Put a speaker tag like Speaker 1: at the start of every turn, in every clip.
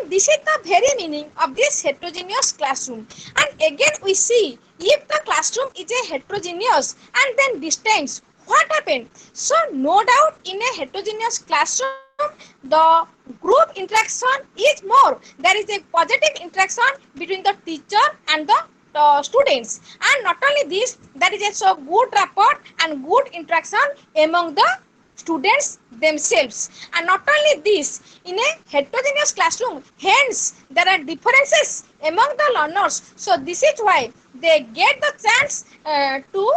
Speaker 1: And this is the very meaning of this heterogeneous classroom. And again we see, if the classroom is a heterogeneous and then distance, what happened? So no doubt in a heterogeneous classroom, the group interaction is more. There is a positive interaction between the teacher and the students. And not only this, there is also good rapport and good interaction among the students themselves. And not only this, in a heterogeneous classroom, hence there are differences among the learners. So this is why they get the chance to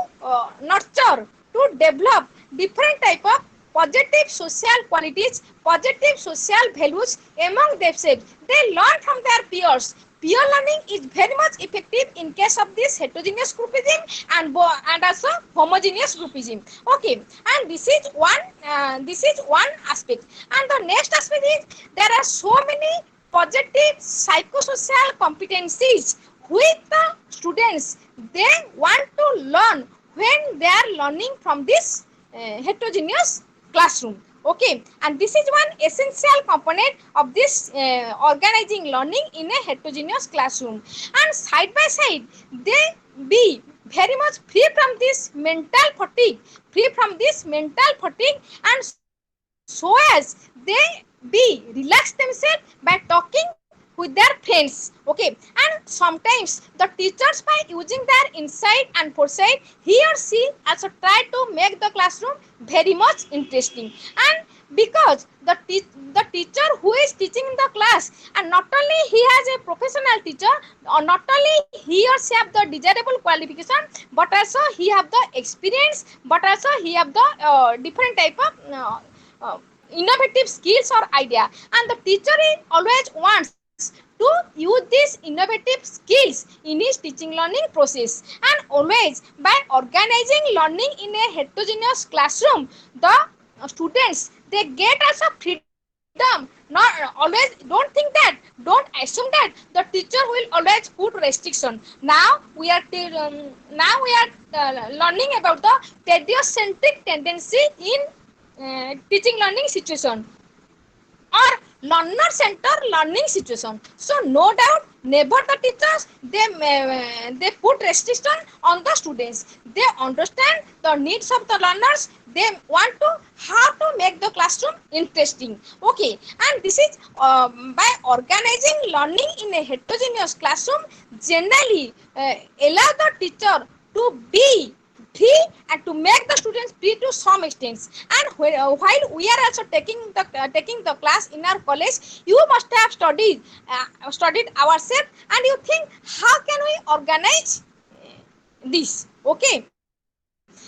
Speaker 1: nurture, to develop different type of positive social qualities, positive social values among themselves. They learn from their peers. Peer learning is very much effective in case of this heterogeneous groupism and also homogeneous groupism. Okay, and this is one aspect. And the next aspect is, there are so many positive psychosocial competencies which the students they want to learn when they are learning from this heterogeneous classroom. Okay, and this is one essential component of this organizing learning in a heterogeneous classroom. And side by side, they be very much free from this mental fatigue, and so as they be relax themselves by talking with their friends. Okay, and sometimes the teachers, by using their insight and foresight, he or she also try to make the classroom very much interesting. And because the teacher who is teaching in the class, and not only he has a professional teacher, or not only he or she have the desirable qualification, but also he have the experience, but also he have the different type of innovative skills or idea. And the teacher always wants to use these innovative skills in his teaching learning process. And always by organizing learning in a heterogeneous classroom, the students they get also freedom. Not always, don't assume that the teacher will always put restriction. Now we are learning about the pedagogic tendency in teaching learning situation or learner center learning situation. So no doubt, never the teachers they put restriction on the students. They understand the needs of the learners. They want to how to make the classroom interesting. Okay, and this is by organizing learning in a heterogeneous classroom, generally allow the teacher to be free and to make the students free to some extent. And while we are also taking the class in our college, you must have studied ourselves, and you think how can we organize this. Okay,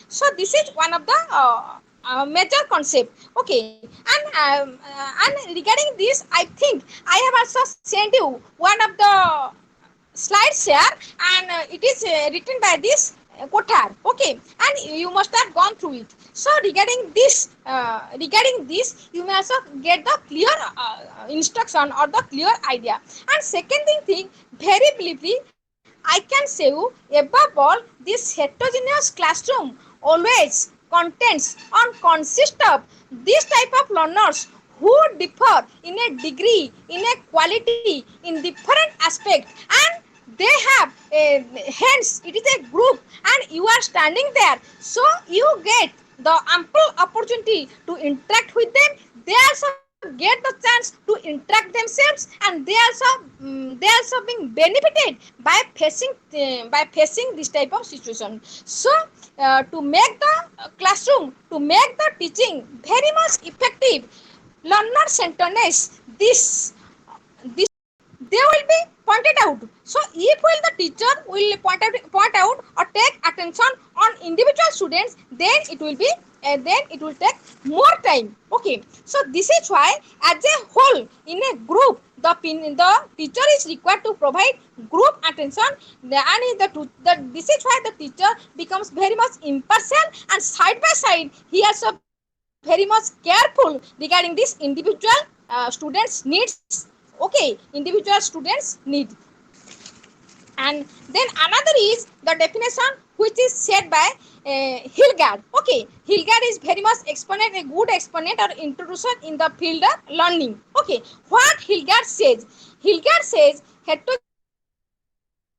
Speaker 1: so this is one of the major concept. Okay, and regarding this, I think I have also sent you one of the slides here, and it is written by this Kothar. Okay, and you must have gone through it. So regarding this, you may also get the clear instruction or the clear idea. And second thing, very briefly, I can say you, above all, this heterogeneous classroom always consists of this type of learners who differ in a degree, in a quality, in different aspect, and they have hence it is a group, and you are standing there, so you get the ample opportunity to interact with them. They also get the chance to interact themselves, and they also being benefited by facing this type of situation. So to make the classroom, to make the teaching very much effective, learner centeredness, this they will be pointed out. So if the teacher will point out or take attention on individual students, then it will take more time. Okay, so this is why as a whole in a group, the teacher is required to provide group attention, and this is why the teacher becomes very much impartial, and side by side he also very much careful regarding this individual students needs. Okay, individual students need. And then another is the definition which is said by Hilgard. Okay, Hilgard is very much exponent, a good exponent or introduction in the field of learning. Okay, what Hilgard says? Hilgard says heterogeneous classroom refers to environment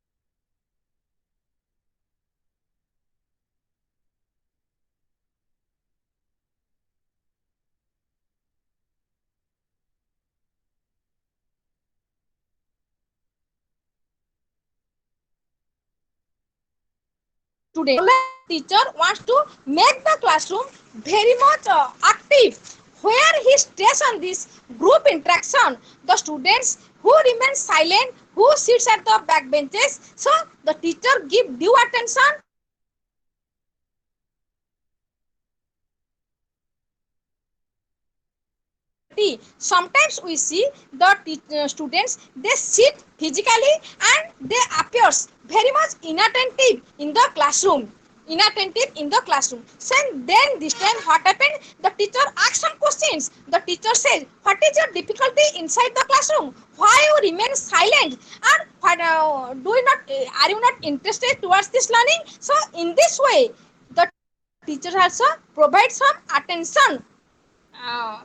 Speaker 1: where students learn independently and student teacher wants to make the classroom very much active, where he stress on this group interaction, the students who remain silent, who sits at the back benches, so the teacher give due attention to the individuality. Sometimes we see the students, they sit physically and they appears very much inattentive in the classroom, so then this time what happened, the teacher asks some questions, the teacher says what is your difficulty inside the classroom, why you remain silent, and what, do you not are you not interested towards this learning. So in this way the teacher also provides some attention uh,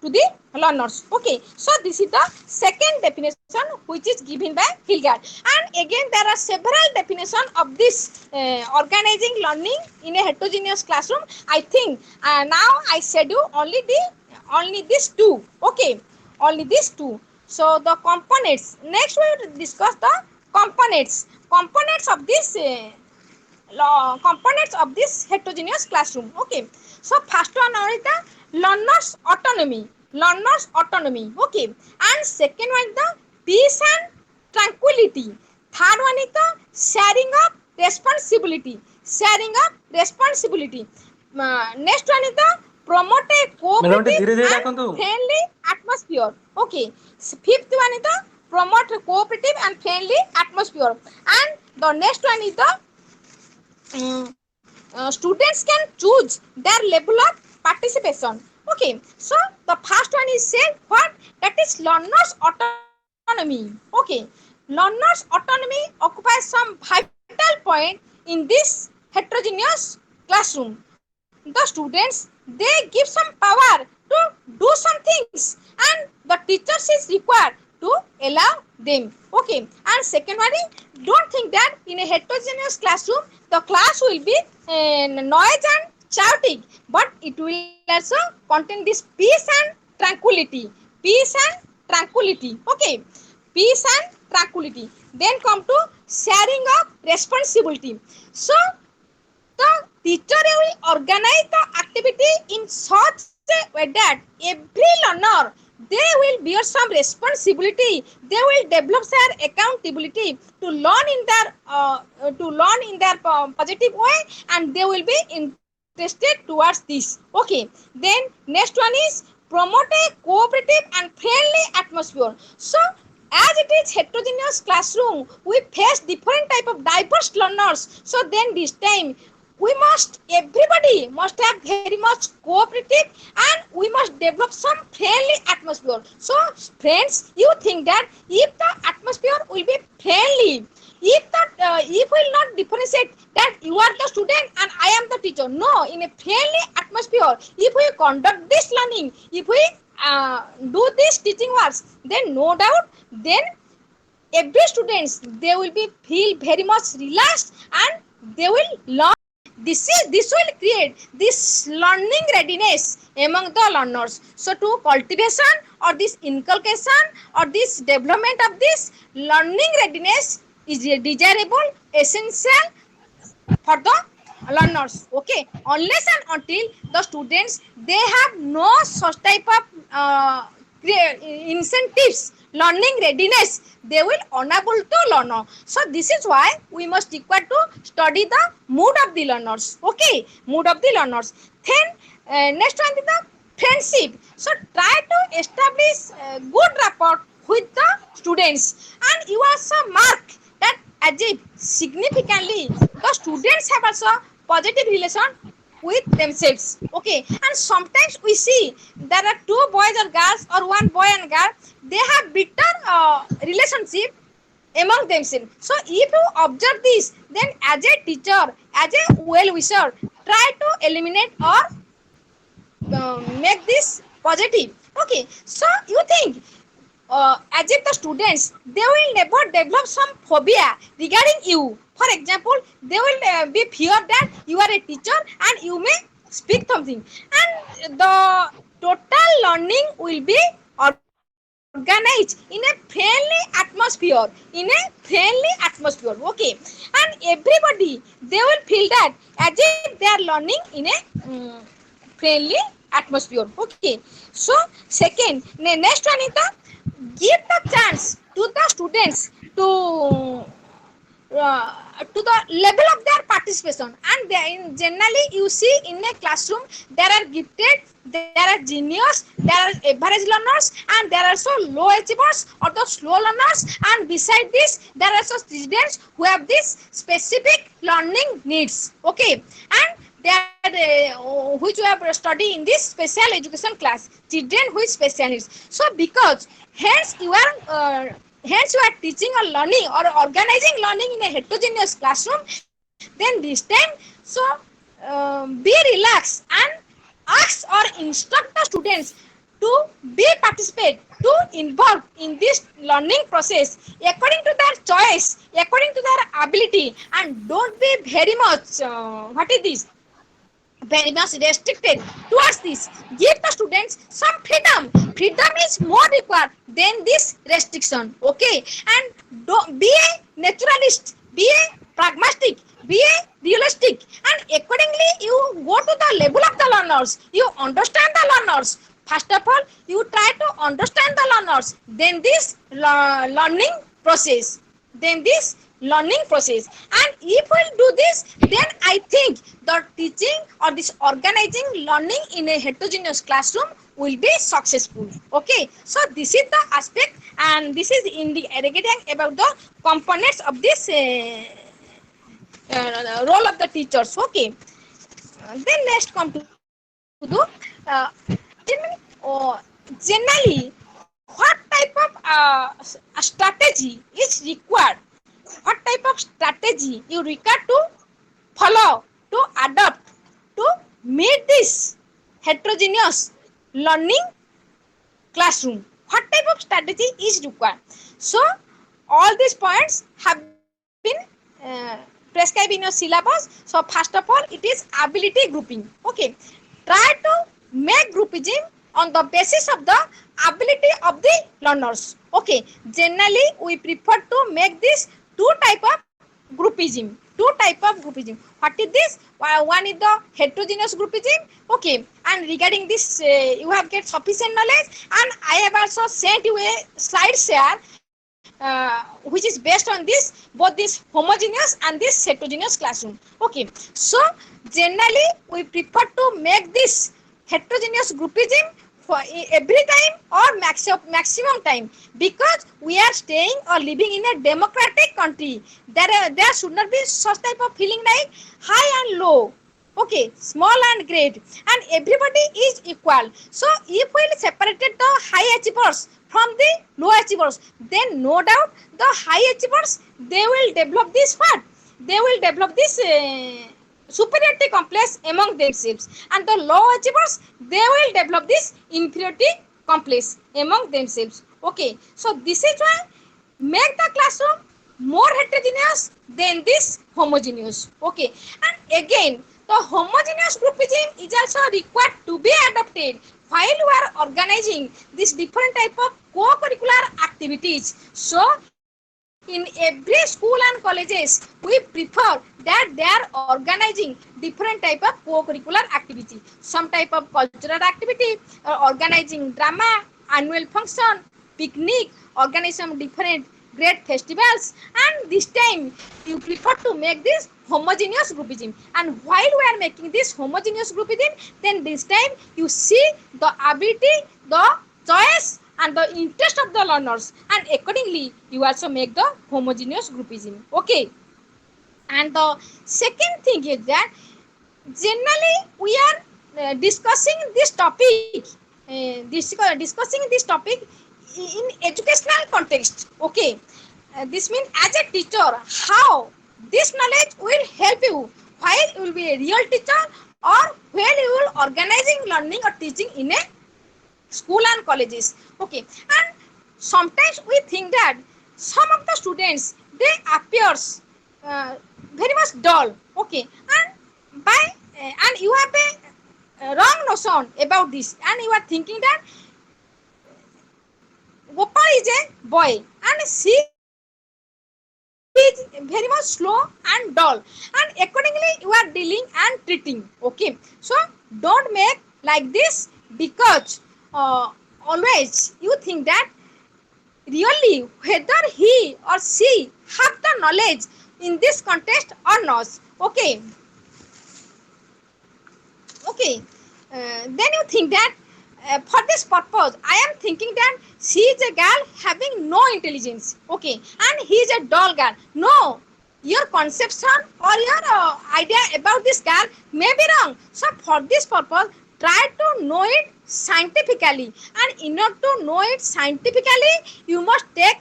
Speaker 1: to the learners. Okay, so this is the second definition which is given by Hilgard. And again there are several definitions of this organizing learning in a heterogeneous classroom. I think now I said you only these two. Okay, only these two. So the components, next we will discuss the components of this components of this heterogeneous classroom. Okay, so first one is the learners autonomy. Okay, and second one is the peace and tranquility. Third one is the sharing of responsibility. Next one is the promote a cooperative and friendly atmosphere. Okay, fifth one is the promote a cooperative and friendly atmosphere. And the next one is the students can choose their level of participation. Okay, so the first one is said what, that is learners autonomy. Okay, learners autonomy occupies some vital point in this heterogeneous classroom. The students, they give some power to do some things and the teachers is required to allow them. Okay, and second one is, don't think that in a heterogeneous classroom the class will be noise and chaotic, but it will also contain this peace and tranquility. Okay, peace and tranquility. Then come to sharing of responsibility. So the teacher will organize the activity in such a way that every learner, they will bear some responsibility, they will develop their accountability to learn in their positive way, and they will be interested towards this. Okay, then next one is promote a cooperative and friendly atmosphere. So as it is heterogeneous classroom, we face different type of diverse learners, so then this time everybody must have very much cooperative and we must develop some friendly atmosphere. So friends, you think that if the atmosphere will be friendly, if we will not differentiate that you are the student and I am the teacher, no, in a friendly atmosphere, if we conduct this learning, if we do this teaching works, then no doubt, then every students, they will be feel very much relaxed and they will learn. This will create this learning readiness among the learners. So to cultivation or this inculcation or this development of this learning readiness is desirable, essential for the learners. Okay, unless and until the students, they have no such type of incentives, learning readiness, they will unable to learn. So this is why we must require to study the mood of the learners. Okay, mood of the learners. Then next one is the friendship. So try to establish good rapport with the students, and you also mark that as if significantly the students have also positive relation with themselves. Okay, and sometimes we see there are two boys or girls or one boy and girl, they have better relationship among themselves. So if you observe this, then as a teacher, as a well wisher, try to eliminate or make this positive. Okay, so you think as if the students, they will never develop some phobia regarding you. For example, they will be fear that you are a teacher and you may speak something, and the total learning will be organized in a friendly atmosphere, okay, and everybody, they will feel that as if they are learning in a friendly atmosphere. Okay, so second, next one is the give the chance to the students to the level of their participation. And generally you see in a classroom there are gifted, there are genius, there are average learners, and there are also low achievers or the slow learners, and beside this there are also students who have this specific learning needs. Okay, and they are which we have studied in this special education class, children with special needs. So because hence you are teaching or learning or organizing learning in a heterogeneous classroom, then this time, so be relaxed and ask or instruct the students to be participate, to involve in this learning process according to their choice, according to their ability, and don't be very much what is this, very much restricted towards this. Give the students some freedom. Freedom is more required than this restriction. Okay, and don't be a naturalist, be a pragmatic, be a realistic, and accordingly you go to the level of the learners, you understand the learners. First of all, you try to understand the learners, then this learning process, and if we'll do this, then I think the teaching or this organizing learning in a heterogeneous classroom will be successful. Okay, so this is the aspect, and this is in the regarding about the components of this role of the teachers. Okay, then next come to the generally what type of strategy is required, what type of strategy you require to follow, to adopt, to meet this heterogeneous learning classroom. What type of strategy is required? So all these points have been prescribed in your syllabus. So first of all, it is ability grouping. Okay, try to make groupism on the basis of the ability of the learners. Okay, generally we prefer to make this two type of groupism. What is this? One is the heterogeneous groupism. Okay, and regarding this you have get sufficient knowledge, and I have also sent you a slide share which is based on this, both this homogeneous and this heterogeneous classroom. Okay, so generally we prefer to make this heterogeneous groupism for every time or maximum time, because we are staying or living in a democratic country. There should not be such type of feeling like high and low, okay, small and great, and everybody is equal. So if we separated the high achievers from the low achievers, then no doubt the high achievers, they will develop this what? They will develop this superiority complex among themselves, and the low achievers, they will develop this inferiority complex among themselves. Okay, so this is why make the classroom more heterogeneous than this homogeneous. Okay, and again the homogeneous groupism is also required to be adopted while you are organizing this different type of co-curricular activities. So in every school and colleges, we prefer that they are organizing different type of co-curricular activity, some type of cultural activity, organizing drama, annual function, picnic, organize some different great festivals, and this time you prefer to make this homogeneous groupism. And while we are making this homogeneous groupism, then this time you see the ability, the choice, and the interest of the learners, and accordingly you also make the homogeneous groupism. Okay, and the second thing is that Generally we are discussing this topic, discussing this topic in educational context. Okay, this means as a teacher how this knowledge will help you while you will be a real teacher or when you will organizing learning or teaching in a school and colleges. Okay, and sometimes we think that some of the students they appears very much dull. Okay, and by and you have a wrong notion about this, and you are thinking that Gopal is a boy and she is very much slow and dull, and accordingly you are dealing and treating. Okay, so don't make like this, because always you think that really whether he or she have the knowledge in this context or not. Okay, okay, then you think that for this purpose I am thinking that she is a girl having no intelligence. Okay, and he is a dull girl. No, your conception or your idea about this girl may be wrong. So for this purpose try to know it scientifically, and in order to know it scientifically you must take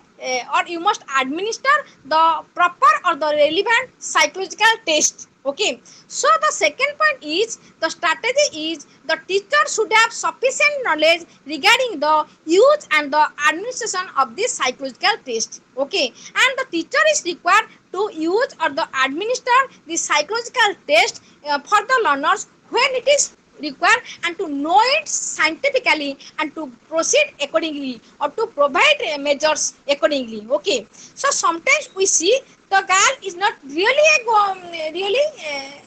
Speaker 1: or you must administer the proper or the relevant psychological test. Okay, so the second point is the strategy is the teacher should have sufficient knowledge regarding the use and the administration of this psychological test. Okay, and the teacher is required to use or the administer the psychological test for the learners when it is required, and to know it scientifically and to proceed accordingly or to provide measures accordingly. Okay, so sometimes we see the girl is not really really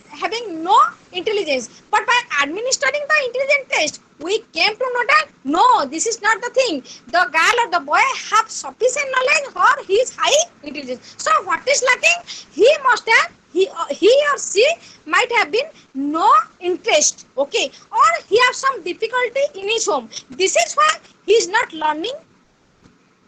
Speaker 1: having no intelligence, but by administering the intelligence test we came to know that no, this is not the thing, the girl or the boy have sufficient knowledge or he is high intelligence. So what is lacking? He must have he or she might have been no interest. Okay, or he have some difficulty in his home, this is why he is not learning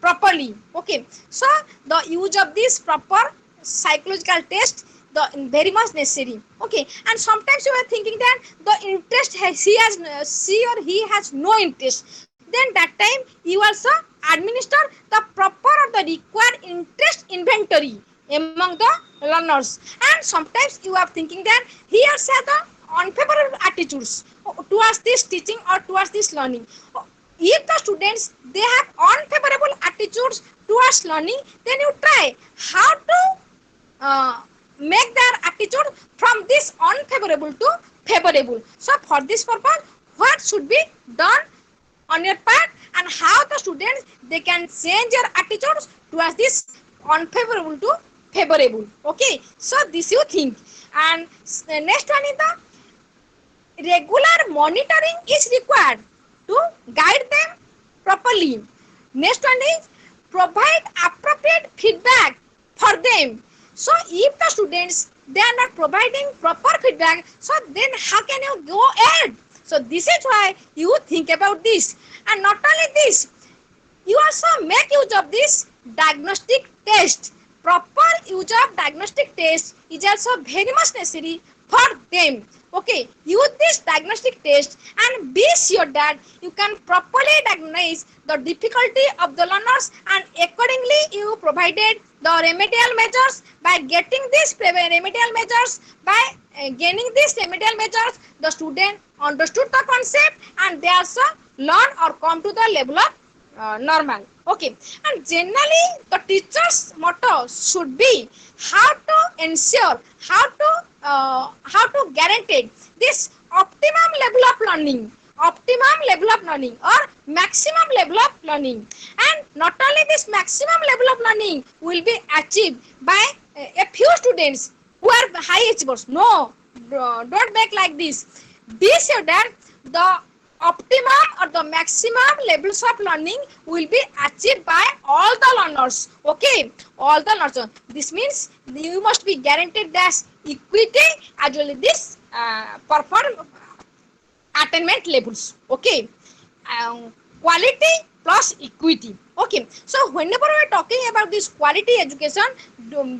Speaker 1: properly. Okay, so the use of this proper psychological test the very much necessary. Okay, and sometimes you are thinking that the interest she or he has no interest, then that time you also administer the proper or the required interest inventory among the learners. And sometimes you are thinking that he has the unfavorable attitudes towards this teaching or towards this learning. If the students they have unfavorable attitudes towards learning, then you try how to make their attitude from this unfavorable to favorable. So for this purpose what should be done on your part, and how the students they can change your attitudes towards this unfavorable to favorable. Okay, so this you think. And next one is the regular monitoring is required to guide them properly. Next one is provide appropriate feedback for them. So if the students they are not providing proper feedback, so then how can you go ahead? So this is why you think about this. And not only this, you also make use of this diagnostic test. Proper use of diagnostic test is also very much necessary for them. Okay, use this diagnostic test and be sure that you can properly diagnose the difficulty of the learners, and accordingly you provided the remedial measures. By getting these remedial measures, by gaining these remedial measures, the student understood the concept and they also learn or come to the level of normal. Okay, and generally the teacher's motto should be how to ensure, how to guarantee this optimum level of learning or maximum level of learning. And not only this maximum level of learning will be achieved by a few students who are high achievers. No, don't make like this. Be sure that the optimum or the maximum levels of learning will be achieved by all the learners. Okay, all the learners. This means you must be guaranteed that equity as well as this attainment levels. Okay, quality plus equity. Okay, so whenever we are talking about this quality education,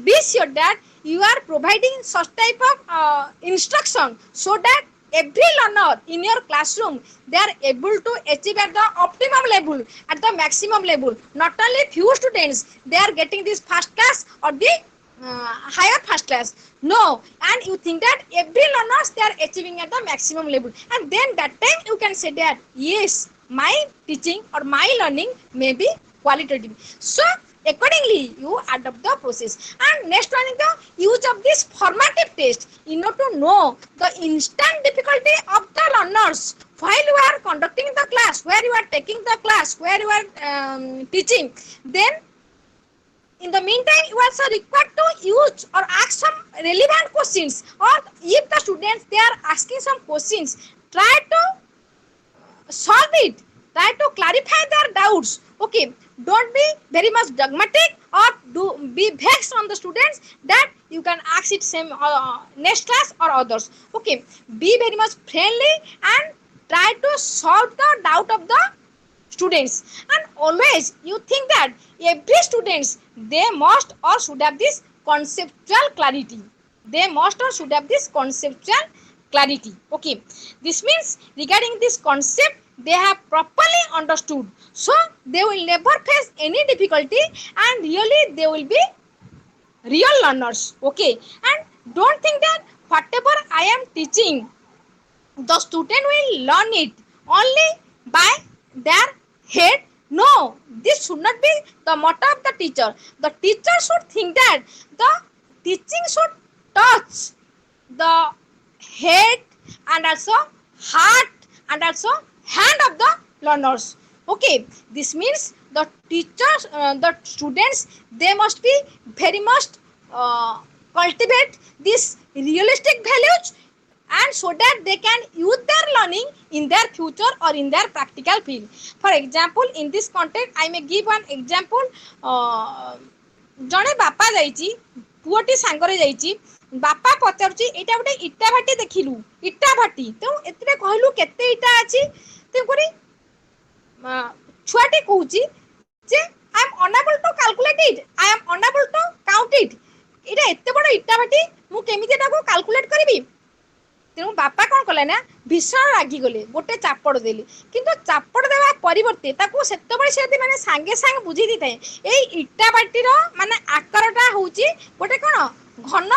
Speaker 1: be sure that you are providing such type of instruction so that every learner in your classroom they are able to achieve at the optimum level, at the maximum level. Not only few students they are getting this first class or the higher first class, no, and you think that every learners they are achieving at the maximum level, and then that time you can say that yes, my teaching or my learning may be qualitative. So accordingly you adopt the process. And next one is the use of this formative test in order to know the instant difficulty of the learners while you are conducting the class, where you are taking the class, where you are teaching. Then in the meantime you also required to use or ask some relevant questions, or if the students they are asking some questions, try to solve it, try to clarify their doubts. Okay, don't be very much dogmatic or do be vexed on the students that you can ask it same next class or others. Okay, be very much friendly and try to solve the doubt of the students. And always you think that every students they must or should have this conceptual clarity, they must or should have this conceptual clarity. Okay, this means regarding this concept they have properly understood, so they will never face any difficulty and really they will be real learners. Okay, and don't think that whatever I am teaching the student will learn it only by their head. No, this should not be the motto of the teacher. The teacher should think that the teaching should touch the head and also heart and also hand of the learners. Okay, this means the teachers, the students, they must be very much cultivate these realistic values, and so that they can use their learning in their future or in their practical field. For example, in this context, I may give one example. जड़े बापा जाइए पुओटी सांगरे जाइए, बापा पचारुची एटा गोटे इटा भाटी देखिलु, इटा भाटी तेणु एते कहलु केते इटा अछि, तेणुकरी छुआटी कहूची जे I am unable to calculate it, I am unable to count it, एटा एते बड़ इटा भाटी मु केमिति एटाको कैलकुलेट करिवि। तेणु बापा कौन कले ना भीषण रागिगले, गोटे चापड़ देले, किंतु चापड़ देवा परिवर्ते ताकू सेतबेले से माने सांगे सांगे बुझी दी थाए एई इटा बाटीर माने आकारटा होउची गोटे कोन घन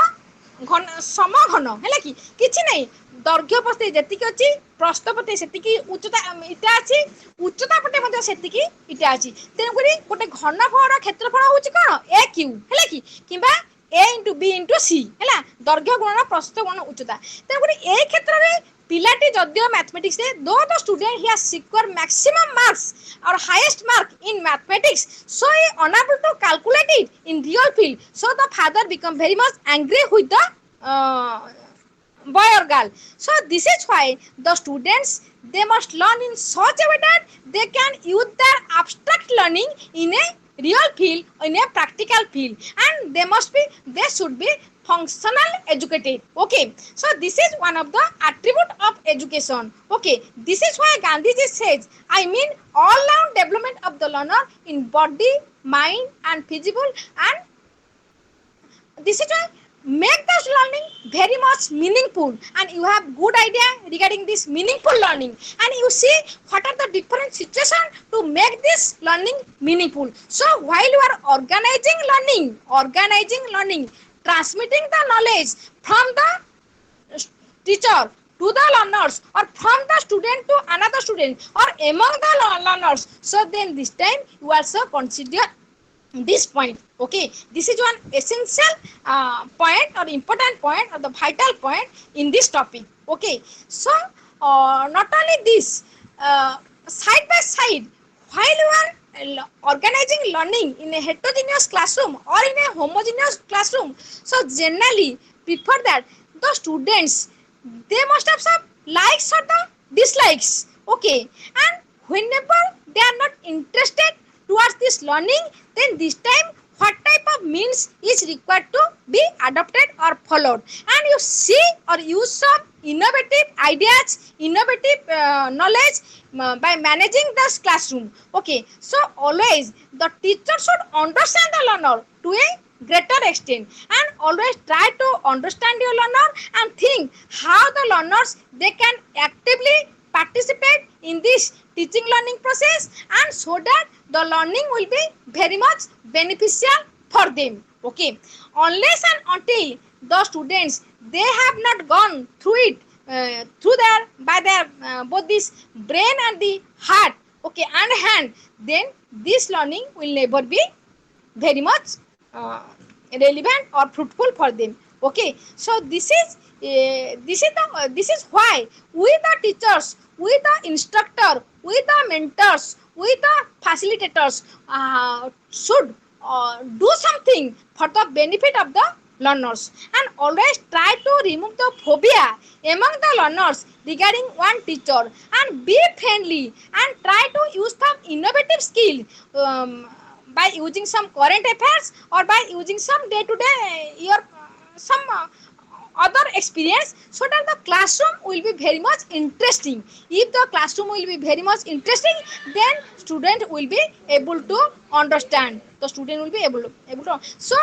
Speaker 1: घन सम घन हैला कि किछि नै, दैर्घ्य पते जेतिकी अछि प्रस्थ पते सेतिकी उच्चता इटा अछि, उच्चता पते मध्ये सेतिकी इटा अछि। तेणु करी गोटे घनफळर क्षेत्रफळ होउची कोन ए क्यू हैला कि किबा a into b into c हैला, दैर्घ्य गुणन प्रस्थ गुणन उच्चता। तेणु करी ए क्षेत्र में पिलाटी जदियो मैथमेटिक्स रे दो the student he has secure maximum marks और highest mark in mathematics, so he unable to calculate it in real field, so the father become very much angry with the boy or girl. So this is why the students they must learn in such a way that they can use their abstract learning in a real field, in a practical field, and they should be functional educated. Okay, so this is one of the attribute of education. Okay, this is why Gandhiji says, I mean all round development of the learner in body, mind and physical, and this is why make this learning very much meaningful, and you have good idea regarding this meaningful learning, and you see what are the different situations to make this learning meaningful. So while you are organizing learning, transmitting the knowledge from the teacher to the learners or from the student to another student or among the learners, so then this time you also consider this point. Okay, this is one essential point or important point or the vital point in this topic. Okay, so not only this, side by side, while you are organizing learning in a heterogeneous classroom or in a homogeneous classroom, so generally prefer that the students they must have some likes or the dislikes. Okay, and whenever they are not interested towards this learning, then this time what type of means is required to be adopted or followed, and you see or use some innovative ideas, innovative knowledge by managing this classroom. Okay, so always the teacher should understand the learner to a greater extent, and always try to understand your learner and think how the learners they can actively participate in this teaching learning process, and so that the learning will be very much beneficial for them. Okay, unless and until the students they have not gone through it through their by their both this brain and the heart, okay, and hand, then this learning will never be very much relevant or fruitful for them. Okay, so this is why we the teachers, we the instructor, we the mentors, we the facilitators should do something for the benefit of the learners, and always try to remove the phobia among the learners regarding one teacher, and be friendly and try to use some innovative skill by using some current affairs or by using some day to day your some other experience, so that the classroom will be very much interesting. If the classroom will be very much interesting, then student will be able to understand, the student will be able to. So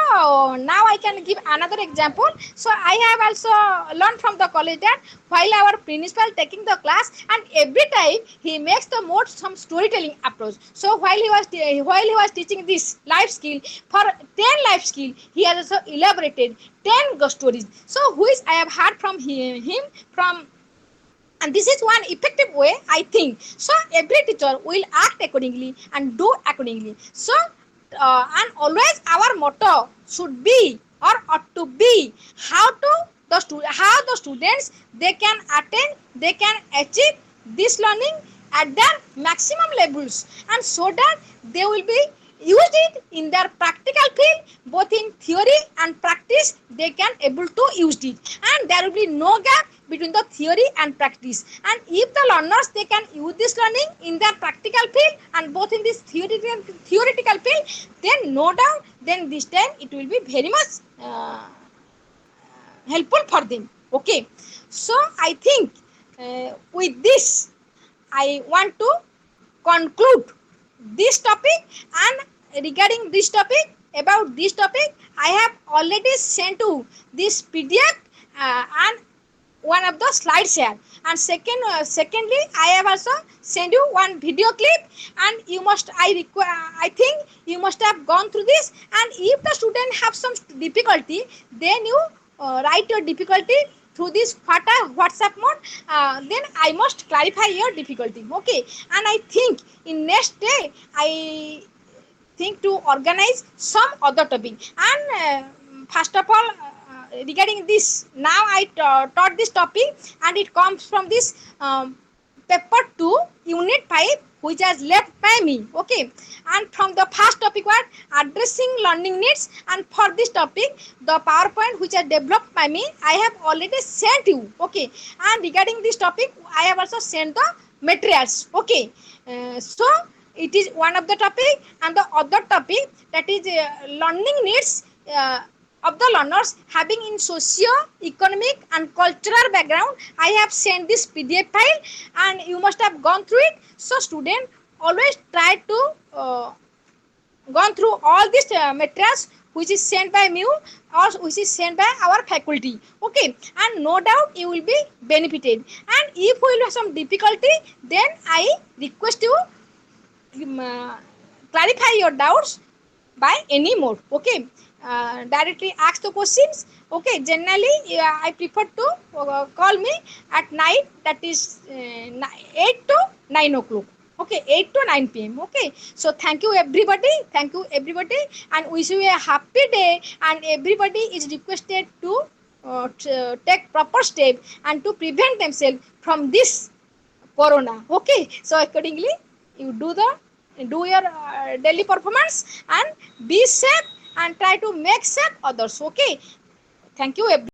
Speaker 1: now I can give another example. So I have also learned from the college that while our principal taking the class, and every time he makes the more some storytelling approach. So while he was teaching this life skill, for 10 life skill he has also elaborated 10 ghost stories, so which I have heard from him from, and this is one effective way I think. So every teacher will act accordingly and do accordingly. So and always our motto should be or ought to be how the students they can attain, they can achieve this learning at their maximum levels, and so that they will be used it in their practical field, both in theory and practice they can able to use it, and there will be no gap between the theory and practice. And if the learners they can use this learning in their practical field and both in this theoretical field, then no doubt then this time it will be very much helpful for them. Okay, so I think with this I want to conclude this topic, and regarding this topic, about this topic I have already sent to this PDF and one of the slides here, and secondly I have also sent you one video clip, and you must I think you must have gone through this, and if the student have some difficulty, then you write your difficulty through this WhatsApp mode, then I must clarify your difficulty. Okay, and I think in next day I think to organize some other topic, and first of all regarding this, now I taught this topic, and it comes from this paper 2 unit 5 which has left by me. Okay, and from the first topic was addressing learning needs, and for this topic the PowerPoint which has developed by me I have already sent you. Okay, and regarding this topic I have also sent the materials. Okay, so it is one of the topic, and the other topic, that is learning needs of the learners having in socio-economic and cultural background. I have sent this PDF file, and you must have gone through it. So student always try to gone through all these materials which is sent by me or which is sent by our faculty. Okay, and no doubt you will be benefited, and if you will have some difficulty, then I request you clarify your doubts by any mode. Okay, directly ask the questions. Okay, generally I prefer to call me at night, that is 8 to 9 o'clock. Okay, 8 to 9 p.m. Okay, so thank you everybody, and wish you a happy day, and everybody is requested to take proper step and to prevent themselves from this corona. Okay, so accordingly you do your daily performance and be safe and try to make safe others. Okay, thank you everybody.